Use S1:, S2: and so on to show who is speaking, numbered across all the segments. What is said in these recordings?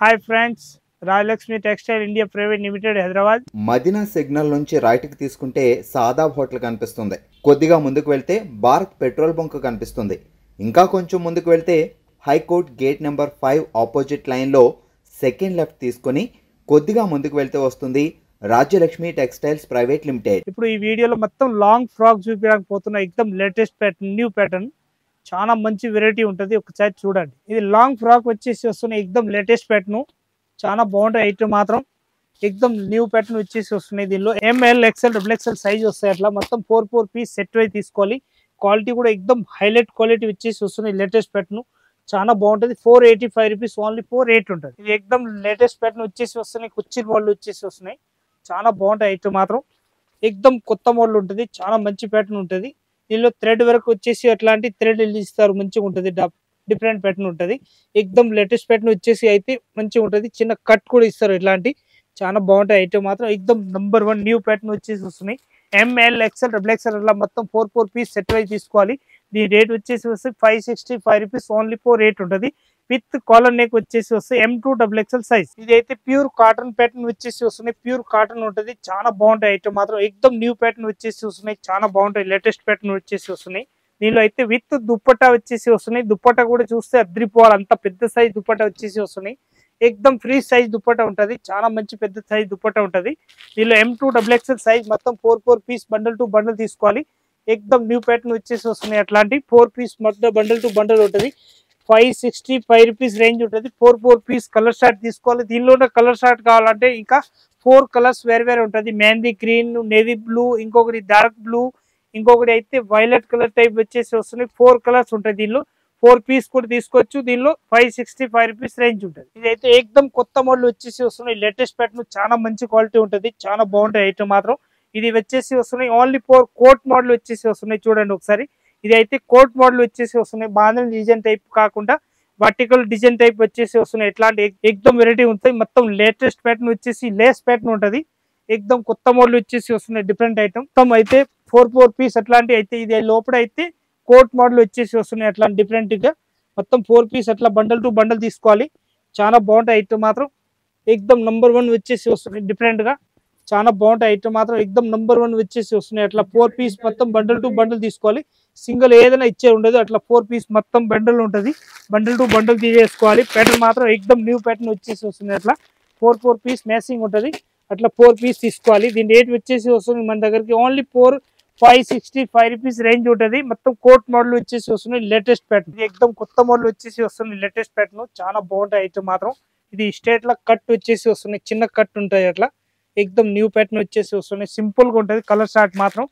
S1: Hi friends, Rajalakshmi textile India private limited Hyderabad.
S2: Madina signal నుంచి రైట్కి తీసుకుంటే సాదాబ్ హోటల్ కనిపిస్తుంది. కొద్దిగా ముందుకు వెళ్తే భారత్ పెట్రోల్ బంక్ కనిపిస్తుంది. ఇంకా కొంచెం ముందుకు వెళ్తే హైకోర్ట్ గేట్ నెంబర్ 5 ఆపోజిట్ లైన్లో సెకండ్ లెఫ్ట్ తీసుకొని కొద్దిగా ముందుకు వెళ్తే వస్తుంది రాజ్యలక్ష్మి టెక్స్టైల్స్ ప్రైవేట్ లిమిటెడ్.
S1: ఇప్పుడు ఈ వీడియోలో మొత్తం లాంగ్ ఫ్రాక్ చూపించడానికి పోతున్నా. ఎక్దమ్ లేటెస్ట్ ప్యాటర్న్, న్యూ ప్యాటర్న్, చాలా మంచి వెరైటీ ఉంటుంది. ఒకసారి చూడండి. ఇది లాంగ్ ఫ్రాక్ వచ్చేసి వస్తున్నాయి. ఎక్దమ్ లేటెస్ట్ ప్యాటర్న్, చాలా బాగుంటాయి. ఐటమ్ మాత్రం ఎక్దమ్ న్యూ ప్యాటర్న్ వచ్చేసి వస్తున్నాయి. దీనిలో M L XL double XL size వస్తాయి. అట్లా మొత్తం 4 పీస్ సెట్ అయి తీసుకోవాలి. క్వాలిటీ కూడా ఎక్దమ్ హైలైట్ క్వాలిటీ వచ్చేసి వస్తున్నాయి. లేటెస్ట్ ప్యాటర్న్ చాలా బాగుంటుంది. 485 రూపీస్, ఓన్లీ 480 ఉంటుంది. ఇది ఎక్దమ్ లేటెస్ట్ ప్యాటర్న్ వచ్చేసి వస్తున్నాయి. కుర్చీల మోడల్ వచ్చేసి వస్తున్నాయి. చాలా బాగుంటాయి. ఐటమ్ మాత్రం ఎక్దమ్ కొత్త మోడల్ ఉంటుంది. చాలా మంచి ప్యాటర్న్ ఉంటుంది. దీనిలో థ్రెడ్ వరకు వచ్చేసి అట్లాంటి థ్రెడ్ ఇస్తారు, మంచిగా ఉంటుంది. డిఫరెంట్ ప్యాటర్న్ ఉంటుంది. ఎక్దమ్ లేటెస్ట్ ప్యాటర్న్ వచ్చేసి అయితే మంచిగా ఉంటుంది. చిన్న కట్ కూడా ఇస్తారు. ఇట్లాంటి చాలా బాగుంటాయి. ఐటమ్ మాత్రం ఎక్దమ్ నంబర్ 1 న్యూ ప్యాటర్న్ వచ్చేసి వస్తున్నాయి. ఎంఎల్ ఎక్స్ఎల్ డబుల్ ఎక్స్ఎల్ అట్లా మొత్తం 4 పీస్ సెట్ వైజ్ తీసుకోవాలి. దీని రేట్ వచ్చేసి వస్తే 565 రూపీస్, ఓన్లీ 480 ఉంటుంది. విత్ కాలర్ నెక్ వచ్చేసి వస్తే M2 డబుల్ ఎక్స్ఎల్ సైజ్. ఇది అయితే ప్యూర్ కాటన్ ప్యాటర్న్ వచ్చేసి వస్తున్నాయి. ప్యూర్ కాటన్ ఉంటుంది. చాలా బాగుంటాయి. ఐటమ్ మాత్రం ఎక్దమ్ న్యూ ప్యాటర్న్ వచ్చేసి వస్తున్నాయి. చాలా బాగుంటాయి. లేటెస్ట్ ప్యాటర్న్ వచ్చేసి వస్తున్నాయి. దీనిలో అయితే విత్ దుప్పట్టా వచ్చేసి వస్తున్నాయి. దుప్పట్టా కూడా చూస్తే అద్రిపోవాలి, అంత పెద్ద సైజ్ దుప్పట్టా వచ్చేసి వస్తున్నాయి. ఎక్దమ్ ఫ్రీ సైజ్ దుప్పట్టా ఉంటుంది. చాలా మంచి పెద్ద సైజ్ దుప్పట్టా ఉంటుంది. దీనిలో M2 డబుల్ ఎక్స్ఎల్ సైజ్ మొత్తం 4 పీస్ బండల్ టు బండల్ తీసుకోవాలి. ఎక్దమ్ న్యూ ప్యాటర్న్ వచ్చేసి వస్తున్నాయి. అట్లాంటి 4 పీస్ మొత్తం బండల్ టు బండల్ ఉంటుంది. 565 రూపీస్ రేంజ్ ఉంటుంది. 4 పీస్ కలర్ షార్ట్ తీసుకోవాలి. దీనిలో కలర్ షార్ట్ కావాలంటే ఇంకా 4 కలర్స్ వేరే ఉంటుంది. మెహందీ గ్రీన్, నేవీ బ్లూ, ఇంకొకటి డార్క్ బ్లూ, ఇంకొకటి అయితే వైలెట్ కలర్ టైప్ వచ్చేసి వస్తున్నాయి. 4 కలర్స్ ఉంటాయి. దీనిలో 4 పీస్ కూడా తీసుకోవచ్చు. దీనిలో 565 రూపీస్ రేంజ్ ఉంటుంది. ఇదైతే ఎక్దమ్ కొత్త మోడల్ వచ్చేసి వస్తున్నాయి. లేటెస్ట్ ప్యాటర్న్, చాలా మంచి క్వాలిటీ ఉంటుంది. చాలా బాగుంటాయి. ఐటమ్ మాత్రం ఇది వచ్చేసి వస్తున్నాయి. ఓన్లీ 4 కోట్ మోడల్ వచ్చేసి వస్తున్నాయి. చూడండి ఒకసారి. ఇది అయితే కోట్ మోడల్ వచ్చేసి వస్తున్నాయి. బాంధని డిజైన్ టైప్ కాకుండా వర్టికల్ డిజైన్ టైప్ వచ్చేసి వస్తున్నాయి. ఎట్లాంటి ఎక్దమ్ వెరైటీ ఉంటాయి. మొత్తం లేటెస్ట్ ప్యాటర్న్ వచ్చేసి లేస్ ప్యాటర్న్ ఉంటుంది. ఎక్దమ్ కొత్త మోడల్ వచ్చేసి వస్తున్నాయి. డిఫరెంట్ ఐటమ్ మొత్తం అయితే 4 పీస్ అట్లాంటి అయితే ఇది లోపల అయితే కోట్ మోడల్ వచ్చేసి వస్తున్నాయి. అట్లా డిఫరెంట్ గా మొత్తం 4 పీస్ అట్లా బండల్ టు బండల్ తీసుకోవాలి. చాలా బాగుంటాయి. ఐటమ్ మాత్రం ఎక్దమ్ నంబర్ 1 వచ్చేసి వస్తున్నాయి. డిఫరెంట్ గా చాలా బాగుంటాయి. ఐటమ్ మాత్రం ఎక్దమ్ నంబర్ 1 వచ్చేసి వస్తున్నాయి. అట్లా 4 పీస్ మొత్తం బండల్ టు బండల్ తీసుకోవాలి. సింగిల్ ఏదైనా ఇచ్చే ఉండదు. అట్లా 4 పీస్ మొత్తం బండల్ ఉంటుంది. బండల్ టు బండల్ తీసేసుకోవాలి. ప్యాటర్న్ మాత్రం ఎక్దమ్ న్యూ ప్యాటర్న్ వచ్చేసి వస్తుంది. అట్లా 4 పీస్ మ్యాచింగ్ ఉంటుంది. అట్లా 4 పీస్ తీసుకోవాలి. దీని రేట్ వచ్చేసి వస్తుంది మన దగ్గరికి ఓన్లీ 565 రూపీస్ రేంజ్ ఉంటుంది. మొత్తం కోట్ మోడల్ వచ్చేసి వస్తుంది. లేటెస్ట్ ప్యాటర్న్, ఇది ఎక్దమ్ కొత్త మోడల్ వచ్చేసి వస్తుంది. లేటెస్ట్ ప్యాటర్న్ చాలా బాగుంటాయి. ఐటమ్ మాత్రం ఇది స్ట్రేట్ లా కట్ వచ్చేసి వస్తున్నాయి. చిన్న కట్ ఉంటాయి. అట్లా ఎక్దమ్ న్యూ ప్యాటర్న్ వచ్చేసి వస్తున్నాయి. సింపుల్ గా ఉంటుంది. కలర్ షార్ట్ మాత్రం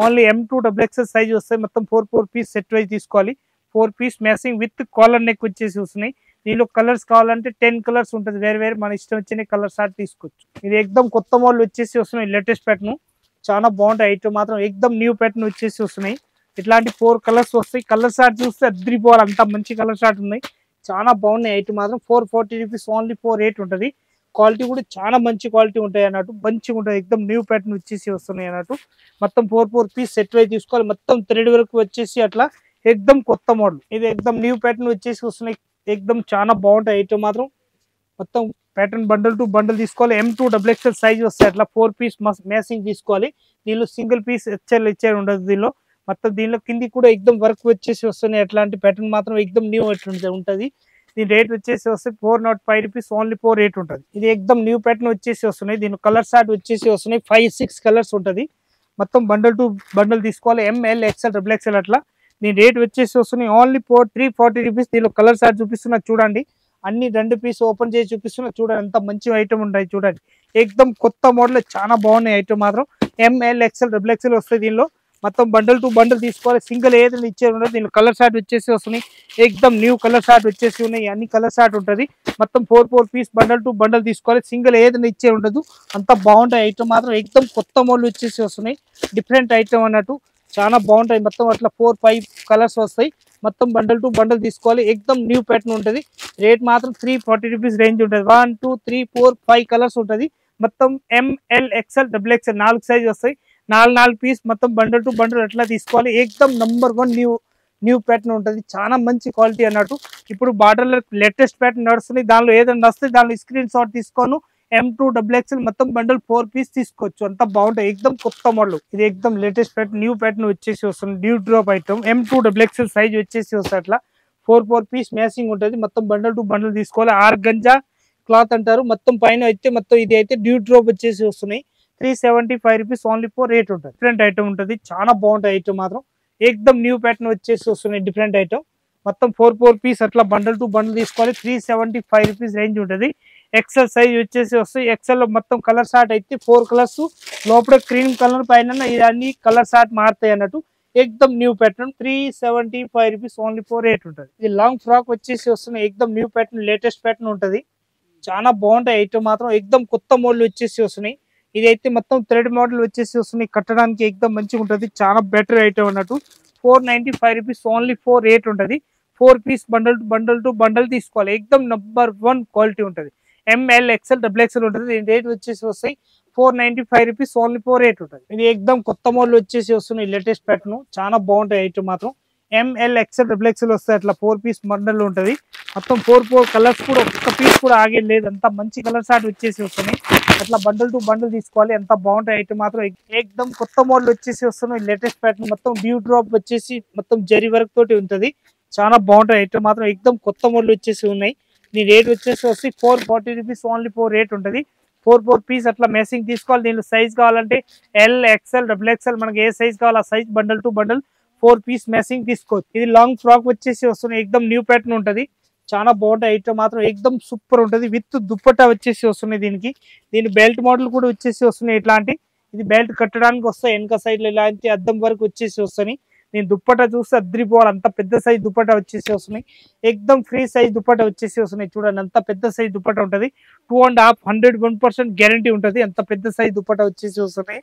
S1: only M2 double XL size వస్తాయి. మొత్తం 4 పీస్ సెట్ వైజ్ తీసుకోవాలి. 4 piece matching with collar neck వచ్చేసి వస్తున్నాయి. దీనిలో కలర్స్ కావాలంటే 10 కలర్స్ ఉంటుంది. వేరే మన ఇష్టం వచ్చిన కలర్ షార్ట్ తీసుకోవచ్చు. ఇది ఎక్దమ్ కొత్త మోడల్ వచ్చేసి వస్తున్నాయి. లేటెస్ట్ ప్యాటర్న్ చాలా బాగుంటాయి. ఐటమ్ మాత్రం ఎక్దమ్ న్యూ ప్యాటర్న్ వచ్చేసి వస్తున్నాయి. ఇట్లాంటి 4 కలర్స్ వస్తాయి. కలర్ షార్ట్ చూస్తే అద్రిపోవాలి, అంత మంచి కలర్ షార్ట్ ఉన్నాయి. చాలా బాగున్నాయి. ఐటమ్ మాత్రం 440 రూపీస్, ఓన్లీ 480 ఉంటుంది. క్వాలిటీ కూడా చాలా మంచి క్వాలిటీ ఉంటాయి అన్నట్టు. మంచిగా ఉంటుంది. ఎక్దమ్ న్యూ ప్యాటర్న్ వచ్చేసి వస్తున్నాయి అన్నట్టు. మొత్తం 4 పీస్ సెట్ వైజ్ తీసుకోవాలి. మొత్తం థ్రెడ్ వరకు వచ్చేసి అట్లా ఎక్దమ్ కొత్త మోడల్. ఇది ఎక్దమ్ న్యూ ప్యాటర్న్ వచ్చేసి వస్తున్నాయి. ఎక్దమ్ చాలా బాగుంటాయి. ఐటమ్ మాత్రం మొత్తం ప్యాటర్న్ బండల్ టు బండల్ తీసుకోవాలి. M2 డబుల్ ఎక్స్ఎల్ సైజ్ వస్తాయి. అట్లా 4 పీస్ మ్యాచింగ్ తీసుకోవాలి. దీనిలో సింగిల్ పీస్ ఇచ్చే ఉండదు. దీనిలో మొత్తం దీనిలో కింది కూడా ఎక్దమ్ వర్క్ వచ్చేసి వస్తున్నాయి. అట్లాంటి ప్యాటర్న్ మాత్రం ఎక్దమ్ న్యూ ఉంటుంది. దీని రేట్ వచ్చేసి వస్తే 405 రూపీస్, ఓన్లీ 480 ఉంటుంది. ఇది ఎక్దమ్ న్యూ ప్యాటర్న్ వచ్చేసి వస్తున్నాయి. దీని కలర్ షార్ట్ వచ్చేసి వస్తున్నాయి. 5-6 కలర్స్ ఉంటుంది. మొత్తం బండల్ టు బండల్ తీసుకోవాలి. ML ఎక్స్ఎల్ డబుల్ ఎక్స్ఎల్ అట్లా. దీని రేట్ వచ్చేసి వస్తున్నాయి. Only 340 rupees. దీనిలో కలర్ షార్ట్ చూపిస్తున్నా చూడండి. అన్ని 2 పీస్ ఓపెన్ చేసి చూపిస్తున్నా చూడండి. అంత మంచి ఐటమ్ ఉంటాయి. చూడండి ఎక్దమ్ కొత్త మోడల్, చాలా బాగున్నాయి. ఐటమ్ మాత్రం ML ఎక్స్ఎల్ డబుల్ ఎక్స్ఎల్ వస్తాయి. దీనిలో మొత్తం బండల్ టు బండల్ తీసుకోవాలి. సింగిల్ ఏదైనా ఇచ్చే ఉండదు. దీనిలో కలర్ షార్ట్ వచ్చేసి వస్తున్నాయి. ఎక్దమ్ న్యూ కలర్ షార్ట్ వచ్చేసి ఉన్నాయి. అన్ని కలర్ షార్ట్ ఉంటుంది. మొత్తం 4 పీస్ బండల్ టు బండల్ తీసుకోవాలి. సింగిల్ ఏదైనా ఇచ్చే ఉండదు. అంత బాగుంటాయి. ఐటమ్ మాత్రం ఎక్దమ్ కొత్త మోడల్ వచ్చేసి వస్తున్నాయి. డిఫరెంట్ ఐటమ్ అన్నట్టు. చాలా బాగుంటాయి. మొత్తం అట్లా 4-5 కలర్స్ వస్తాయి. మొత్తం బండల్ టు బండల్ తీసుకోవాలి. ఎక్దమ్ న్యూ ప్యాటర్న్ ఉంటుంది. రేట్ మాత్రం 340 రూపీస్ రేంజ్ ఉంటుంది. 1 2 3 4 5 కలర్స్ ఉంటుంది. మొత్తం ML XL double XL 4 size వస్తాయి. 4 పీస్ మొత్తం బండల్ టు బండల్ అట్లా తీసుకోవాలి. ఎక్దమ్ నంబర్ 1 న్యూ న్యూ ప్యాటర్న్ ఉంటుంది, చాలా మంచి క్వాలిటీ అన్నట్టు. ఇప్పుడు బార్డర్లో లేటెస్ట్ ప్యాటర్న్ నడుస్తుంది, దానిలో ఏదైనా వస్తే దానిలో స్క్రీన్ షాట్ తీసుకోను. M2XXL మొత్తం బండల్ 4 పీస్ తీసుకోవచ్చు, అంత బాగుంటాయి. ఎక్దమ్ కొత్త మోడల్ ఇది, ఎక్దమ్ లేటెస్ట్ ప్యాటర్న్, న్యూ ప్యాటర్న్ వచ్చేసి వస్తుంది. Due drop item M2XXL size వచ్చేసి వస్తుంది. అట్లా 4 పీస్ మ్యాచింగ్ ఉంటుంది. మొత్తం బండల్ టు బండల్ తీసుకోవాలి. ఆర్గంజా క్లాత్ అంటారు. మొత్తం పైన అయితే మొత్తం ఇది అయితే డ్యూ డ్రాప్ వచ్చేసి వస్తున్నాయి. 375 రూపీస్ ఓన్లీ ఫర్ రేట్ ఉంటుంది. డిఫరెంట్ ఐటమ్ ఉంటుంది, చాలా బాగుంటాయి ఐటమ్ మాత్రం. ఎక్దమ్ న్యూ ప్యాటర్న్ వచ్చేసి వస్తున్నాయి, డిఫరెంట్ ఐటమ్. మొత్తం 4 పీస్ అట్లా బండల్ టు బండల్ తీసుకోవాలి. 375 రూపీస్ రేంజ్ ఉంటుంది. ఎక్సెల్ సైజ్ వచ్చేసి వస్తాయి. ఎక్సెల్ లో మొత్తం కలర్ షార్ట్ అయితే 4 కలర్స్, లోపల క్రీమ్ కలర్ పైన ఇవన్నీ కలర్ షార్ట్ మారుతాయి అన్నట్టు. ఎక్దమ్ new pattern 375 rupees only for rate ఉంటుంది. ఇది లాంగ్ ఫ్రాక్ వచ్చేసి వస్తున్నాయి. ఎక్దమ్ న్యూ ప్యాటర్న్, లేటెస్ట్ ప్యాటర్న్ ఉంటుంది, చాలా బాగుంటాయి ఐటమ్ మాత్రం. ఎక్దమ్ కొత్త మోడల్ వచ్చేసి వస్తున్నాయి. ఇది అయితే మొత్తం థ్రెడ్ మోడల్ వచ్చేసి వస్తున్నాయి. కట్టడానికి ఎక్దమ్ మంచిగా ఉంటుంది, చాలా బెటర్ ఐటమ్ అన్నట్టు. 495 రూపీస్ ఓన్లీ ఫర్ రేట్ ఉంటుంది. 4 పీస్ బండల్ టు బండల్ తీసుకోవాలి. ఎక్దమ్ నంబర్ 1 క్వాలిటీ ఉంటుంది. ML XL XXL ఉంటుంది. దీని రేట్ వచ్చేసి వస్తాయి 495 రూపీస్ ఓన్లీ ఫర్ రేట్ ఉంటుంది. ఇది ఎక్దమ్ కొత్త మోడల్ వచ్చేసి వస్తున్నాయి, లేటెస్ట్ ప్యాటర్న్, చాలా బాగుంటాయి ఐటమ్ మాత్రం. ML XL XXL వస్తాయి. అట్లా 4 పీస్ బండల్ ఉంటుంది. మొత్తం 4 కలర్స్ కూడా, ఒక్క పీస్ కూడా ఆగేది లేదు, అంత మంచి కలర్ షార్ట్ వచ్చేసి వస్తున్నాయి. అట్లా బండల్ టు బండల్ తీసుకోవాలి, ఎంత బాగుంటాయి ఐటమ్ మాత్రం. ఎక్దమ్ కొత్త మోడల్ వచ్చేసి వస్తున్నాయి, లేటెస్ట్ ప్యాటర్న్. మొత్తం డ్యూ డ్రాప్ వచ్చేసి మొత్తం జరీ వర్క్ తోటి ఉంటుంది, చాలా బాగుంటాయి ఐటమ్ మాత్రం. ఎక్దమ్ కొత్త మోడల్ వచ్చేసి ఉన్నాయి. దీని రేట్ వచ్చేసి వస్తే 440 రూపీస్ ఓన్లీ ఫర్ రేట్ ఉంటుంది. 4 పీస్ అట్లా మ్యాచింగ్ తీసుకోవాలి. దీనిలో సైజ్ కావాలంటే L XL XXL మనకి ఏ సైజ్ కావాలి ఆ size bundle to bundle 4 piece matching తీసుకోవచ్చు. ఇది లాంగ్ ఫ్రాక్ వచ్చేసి వస్తున్నాయి. ఎక్దమ్ న్యూ ప్యాటర్న్ ఉంటుంది, చాలా బాగుంటాయి ఐటమ్ మాత్రం. ఎక్దమ్ సూపర్ ఉంటుంది. విత్ దుప్పట్టా వచ్చేసి వస్తున్నాయి. దీని బెల్ట్ మోడల్ కూడా వచ్చేసి వస్తున్నాయి. ఇట్లాంటి ఇది బెల్ట్ కట్టడానికి వస్తాయి. వెనక సైడ్ లో ఇలాంటి అద్దం వరకు వచ్చేసి వస్తున్నాయి. నేను దుప్పట్టా చూస్తే అద్రిపోవాలి, అంత పెద్ద సైజ్ దుప్పట్టా వచ్చేసి వస్తున్నాయి. ఎక్దమ్ ఫ్రీ సైజ్ దుప్పట్టా వచ్చేసి వస్తున్నాయి. చూడండి, అంత పెద్ద సైజ్ దుప్పట్టా ఉంటుంది. 2.5 101% గ్యారంటీ ఉంటుంది. అంత పెద్ద సైజ్ దుప్పట్టా వచ్చేసి వస్తున్నాయి.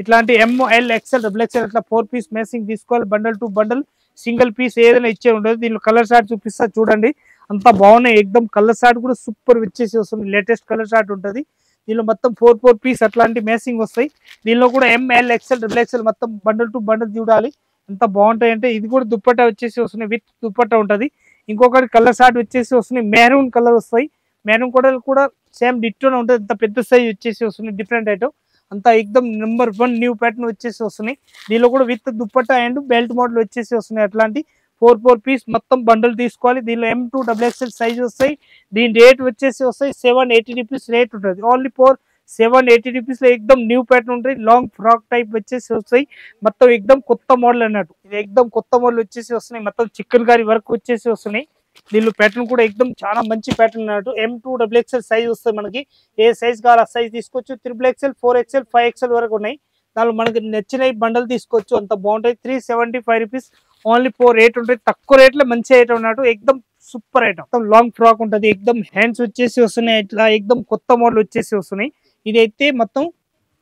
S1: ఇట్లాంటి ML XL XXL అట్లా 4 పీస్ మ్యాచింగ్ తీసుకోవాలి. Bundle to bundle, single piece ఏదైనా ఇచ్చే ఉండదు. దీనిలో కలర్ షార్ట్ చూపిస్తా చూడండి, అంత బాగున్నాయి. ఎక్దమ్ కలర్ షార్ట్ కూడా సూపర్ వచ్చేసి వస్తుంది, లేటెస్ట్ కలర్ షార్ట్ ఉంటుంది. దీనిలో మొత్తం 4 పీస్ అట్లాంటి మ్యాచింగ్ వస్తాయి. దీనిలో కూడా ML XL XXL మొత్తం బండల్ టు బండల్ చూడాలి, ఎంత బాగుంటాయి అంటే. ఇది కూడా దుప్పట్టా వచ్చేసి వస్తున్నాయి, విత్ దుప్పట్టా ఉంటుంది. ఇంకొకటి కలర్ షార్ట్ వచ్చేసి వస్తున్నాయి, మెరూన్ కలర్ వస్తాయి. మెరూన్ కూడా సేమ్ డిట్టోనే ఉంటుంది, అంత పెద్ద సైజ్ వచ్చేసి వస్తున్నాయి. డిఫరెంట్ ఐటమ్ అంతా ఎక్దమ్ నెంబర్ 1 న్యూ ప్యాటర్న్ వచ్చేసి వస్తున్నాయి. దీనిలో కూడా with dupatta and belt model వచ్చేసి వస్తున్నాయి. అట్లాంటి 4 పీస్ మొత్తం బండల్ తీసుకోవాలి. దీనిలో M2XXL సైజ్ వస్తాయి. దీని రేట్ వచ్చేసి వస్తాయి 780 రూపీస్ రేట్ ఉంటుంది. ఓన్లీ ఫర్ 780 రూపీస్ లో ఎక్దమ్ న్యూ ప్యాటర్న్ ఉంటుంది. లాంగ్ ఫ్రాక్ టైప్ వచ్చేసి వస్తాయి. మొత్తం ఎక్దమ్ కొత్త మోడల్ అన్నట్టు. ఇది ఎక్దమ్ కొత్త మోడల్ వచ్చేసి వస్తున్నాయి. మొత్తం చికెన్ కర్రీ వర్క్ వచ్చేసి వస్తున్నాయి. దీనిలో ప్యాటర్న్ కూడా ఎక్దమ్ చాలా మంచి ప్యాటర్న్ అన్నట్టు. M2XXL సైజ్ వస్తుంది. మనకి ఏ సైజ్ కావాలి ఆ సైజ్ తీసుకోవచ్చు. XXL 4XL 5XL వరకు ఉన్నాయి. దానిలో మనకి నచ్చిన బండల్ తీసుకోవచ్చు, అంత బాగుంటాయి. 375 రూపీస్ ఓన్లీ ఫర్ రేట్ ఉంటుంది. తక్కువ రేట్ లో మంచి ఐటమ్ అన్నట్టు. ఎక్దమ్ సూపర్ ఐటమ్. లాంగ్ ఫ్రాక్ ఉంటుంది. ఎక్దమ్ హ్యాండ్స్ వచ్చేసి వస్తున్నాయి. ఇట్లా ఎక్దమ్ కొత్త మోడల్ వచ్చేసి వస్తున్నాయి. ఇదైతే మొత్తం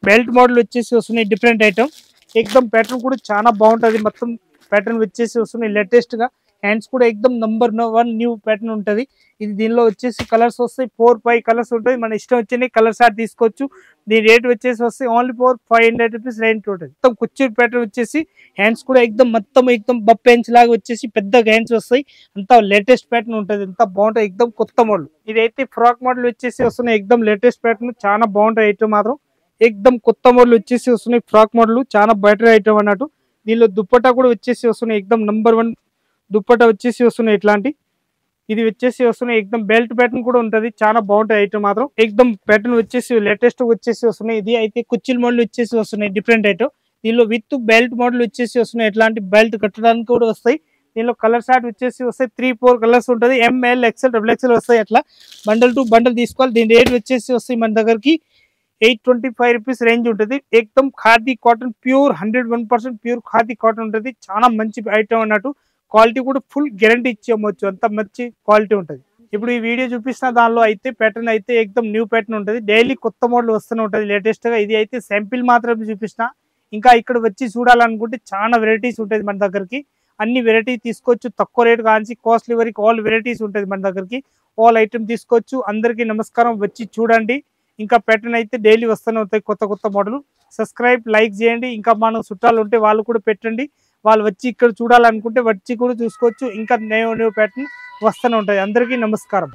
S1: బెల్ట్ మోడల్ వచ్చేసి వస్తున్నాయి, డిఫరెంట్ ఐటమ్. ఎక్దమ్ ప్యాటర్న్ కూడా చాలా బాగుంటుంది. మొత్తం ప్యాటర్న్ వచ్చేసి వస్తున్నాయి లేటెస్ట్ గా. హ్యాండ్స్ కూడా ఎక్దమ్ నంబర్ 1 న్యూ ప్యాటర్న్ ఉంటుంది. ఇది దీనిలో వచ్చేసి కలర్స్ వస్తాయి, 4-5 కలర్స్ ఉంటాయి. మన ఇష్టం వచ్చిన కలర్ షార్ట్ తీసుకోవచ్చు. దీని రేట్ వచ్చేసి వస్తాయి ఓన్లీ ఫర్ 500 రూపీస్ రేంజ్ ఉంటుంది. మొత్తం కుర్చీ ప్యాటర్న్ వచ్చేసి హ్యాండ్స్ కూడా ఎక్దమ్ బప్ హ్యాండ్స్ లాగా వచ్చేసి పెద్ద హ్యాండ్స్ వస్తాయి. అంత లేటెస్ట్ ప్యాటర్న్ ఉంటుంది, ఎంత బాగుంటుంది. ఎక్దమ్ కొత్త మోడల్. ఇదైతే ఫ్రాక్ మోడల్ వచ్చేసి వస్తున్నాయి. ఎక్దమ్ లేటెస్ట్ ప్యాటర్న్, చాలా బాగుంటాయి ఐటమ్ మాత్రం. ఎక్దమ్ కొత్త మోడల్ వచ్చేసి వస్తున్నాయి. ఫ్రాక్ మోడల్ చాలా బెటర్ ఐటమ్ అన్నట్టు. దీనిలో దుప్పట్టా కూడా వచ్చేసి వస్తున్నాయి. ఎక్దమ్ నంబర్ 1 దుప్పట్టా వచ్చేసి వస్తున్నాయి. ఇట్లాంటి ఇది వచ్చేసి వస్తున్నాయి. ఎక్దమ్ బెల్ట్ ప్యాటర్న్ కూడా ఉంటుంది, చాలా బాగుంటాయి ఐటమ్ మాత్రం. ఎక్దమ్ ప్యాటర్న్ వచ్చేసి లేటెస్ట్ వచ్చేసి వస్తున్నాయి. ఇది అయితే కుర్చీల మోడల్ వచ్చేసి వస్తున్నాయి, డిఫరెంట్ ఐటమ్. దీనిలో విత్ బెల్ట్ మోడల్ వచ్చేసి వస్తున్నాయి. ఇట్లాంటి బెల్ట్ కట్టడానికి కూడా వస్తాయి. దీనిలో కలర్ షార్ట్ వచ్చేసి వస్తాయి. 3-4 కలర్స్ ఉంటుంది. ML XL XXL వస్తాయి. అట్లా బండల్ టు బండల్ తీసుకోవాలి. దీని రేట్ వచ్చేసి వస్తాయి మన దగ్గరికి 825 రూపీస్ రేంజ్ ఉంటుంది. ఎక్దమ్ khadi cotton, pure 101% pure khadi cotton ఉంటుంది. చాలా మంచి ఐటమ్ అన్నట్టు. క్వాలిటీ కూడా ఫుల్ గ్యారంటీ ఇచ్చేయచ్చు, అంత మంచి క్వాలిటీ ఉంటుంది. ఇప్పుడు ఈ వీడియో చూపిస్తున్న దానిలో అయితే ప్యాటర్న్ అయితే ఎక్దమ్ న్యూ ప్యాటర్న్ ఉంటుంది. డైలీ కొత్త మోడల్ వస్తూనే ఉంటుంది లేటెస్ట్ గా. ఇది అయితే శాంపిల్ మాత్రమే చూపిస్తున్నా. ఇంకా ఇక్కడ వచ్చి చూడాలనుకుంటే చాలా వెరైటీస్ ఉంటుంది మన దగ్గరికి. అన్ని వెరైటీ తీసుకోవచ్చు. తక్కువ రేట్ కాంచి కాస్ట్లీ వరకు ఆల్ వెరైటీస్ ఉంటుంది మన దగ్గరికి. ఆల్ ఐటమ్ తీసుకోవచ్చు. అందరికీ నమస్కారం, వచ్చి చూడండి. ఇంకా ప్యాటర్న్ అయితే డైలీ వస్తూనే ఉంటాయి కొత్త మోడల్. సబ్స్క్రైబ్, లైక్ చేయండి. ఇంకా మన చుట్టాలు ఉంటే వాళ్ళు కూడా పెట్టండి. వాళ్ళు వచ్చి ఇక్కడ చూడాలనుకుంటే వచ్చి కూడా చూసుకోవచ్చు. ఇంకా న్యూ ప్యాటర్న్ వస్తూనే ఉంటాయి. అందరికీ నమస్కారం.